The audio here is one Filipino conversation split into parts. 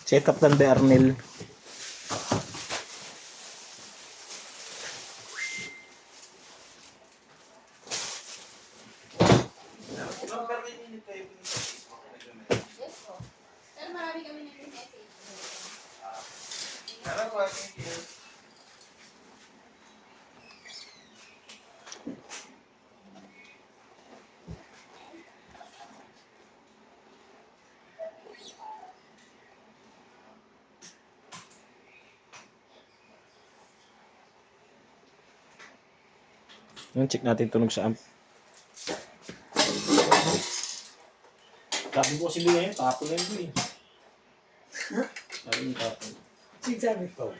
Check up ng Bernil. Yes po. Pero marami kami nag-message. Yung check natin tunog sa amp. Sabi ko kasi ngayon, tapon na yun eh. Sabi yung tapon. Sinasabi ko.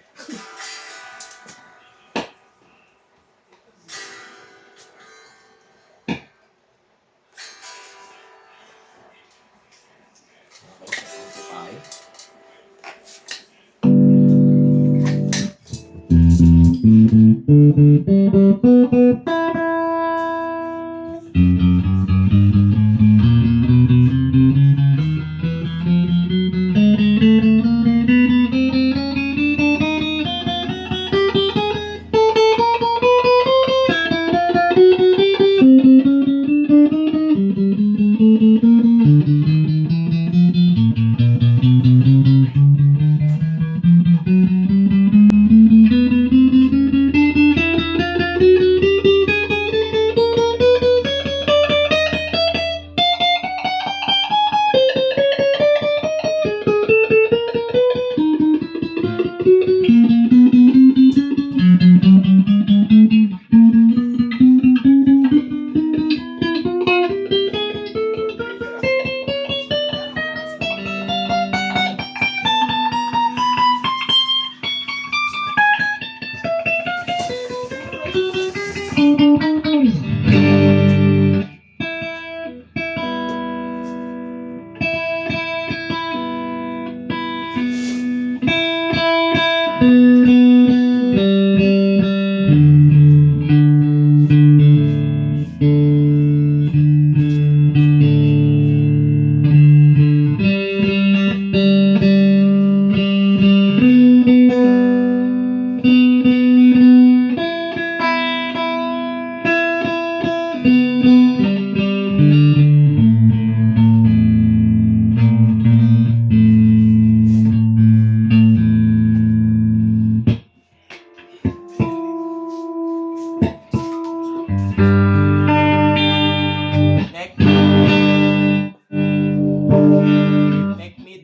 Neck mid.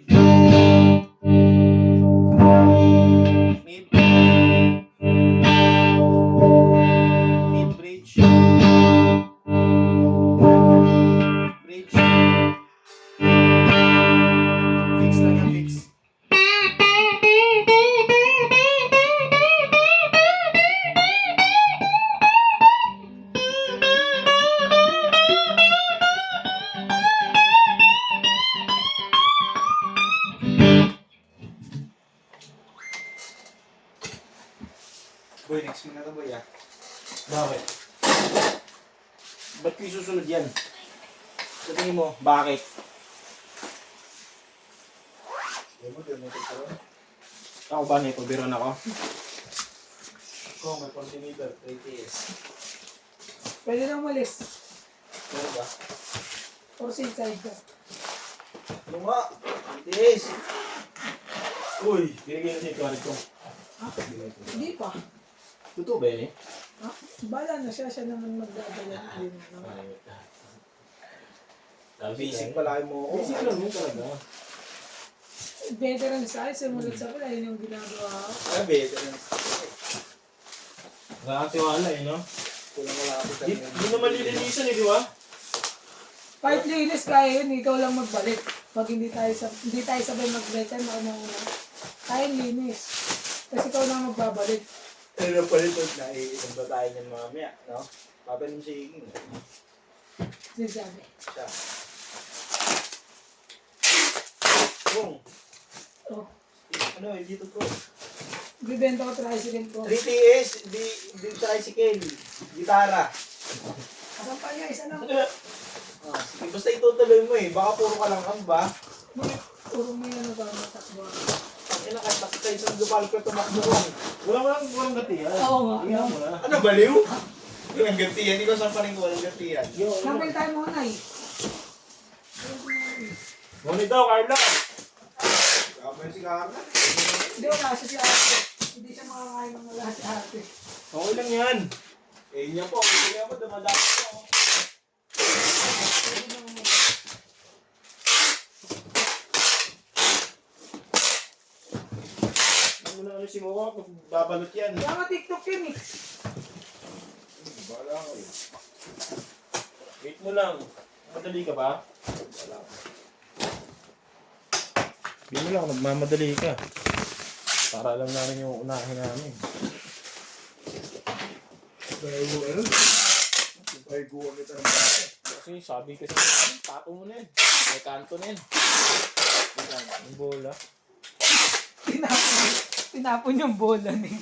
Mid. Mid bridge. Bridge. Fix lang yan, fix. Boy, next mo na to boy ah. Bakit? Ba't ko isusunod yan? Sa tingin mo, bakit? Hindi mo, di mo ito. Ako ba na ipabiron ako? Kung may continuator, 3TS. Pwede nang malis. Ano ba? Or inside ka. Ano nga? 3TS! Uy, binigyan na siya ito. Ko. Ha? Hindi pa. Totoo ba yun eh? Ha? Bala na siya. Siya naman magdadala. Hindi na. Basic pala mo ako. Basic lang yun talaga. Veteran sa akin. Simulat sa pala. Yun yung ginagawa ko. Ah, better na. Nakakatiwala eh, no? Kulang wala ako sa Hindi naman lilinisan eh, di ba? Kahit linis kaya yun. Ikaw lang magbalik. Pag hindi tayo sabay mag-veteran ako na kaya linis. Kasi ikaw lang magbabalik. Pero pala ito, naiisang ba tayo niyan mamaya, no? Papanin si Iging. Sinasabi. Siya. Kung, Oh. ano, dito ko. Bibenta ko tricycle ko. 3TS, di tricycle, gitara. Asan pa niya? Isa lang. Ah, sige, basta itutuloy mo eh. Baka puro ka lang ang ba? puro may ano ba matakbo. Ina kahit nakita isang lupal ko tumakbo lang. Walang gatiyan. Oo nga. Tingnan mo na. Ano, baliw? Walang gantiyan. Ikaw sa paling ko, walang gantiyan. Yo, Sample tayo muna eh. ngunit daw, Carla. Kamay si Carla. Hindi wala siya si ate. Hindi siya makakain ng wala si ate. Okay lang yan. Eh, niya po. Hindi niya po, dumadami po. Ano na ano si Moa, babalot yan. Kaya nga TikTok yun eh. Bala ko eh. Wait mo lang. Madali ka ba? Hindi mo lang, nagmamadali ka. Para alam namin yung unahin namin. Ay, guwa kita ng bata. Kasi sabi kasi, tato mo na yan. May kanto na yan. Yung bola. Tinapon yung bola ni.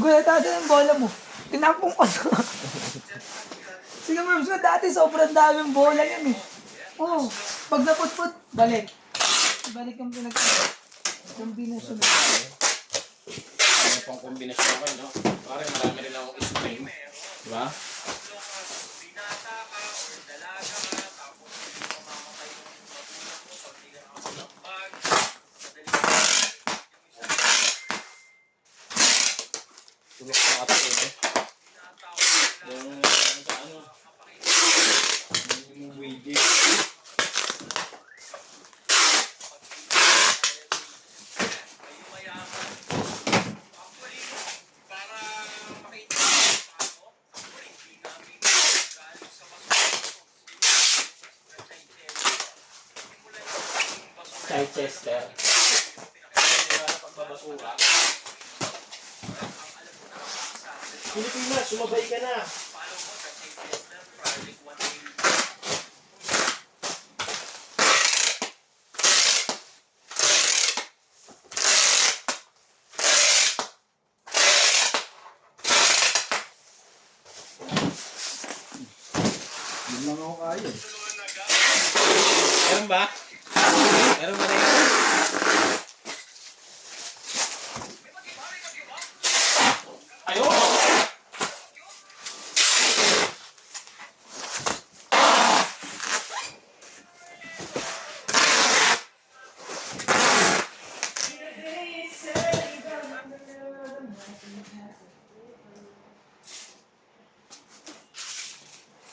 Gulata sa yung bola mo. Tinapon ko na. Sige ma'am, so dati sobrang daming bola yan eh. Oo. Pag naputput, balik. Balik yung kombinasyon. Ano pang kombinasyon ko, no? Parang marami rin akong string. Diba? Tulok na ata eh. Yung sa ano? Yung wiggy. Chichester. Pagbabasura. Pilipinas, sumabay ka na. Yun lang ako kaya. Meron ba? Meron ba na yun? Ayun!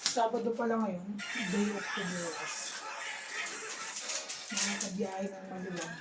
Sabado pala ngayon, day of the bukas. Mga kabiyahe ng maluwang.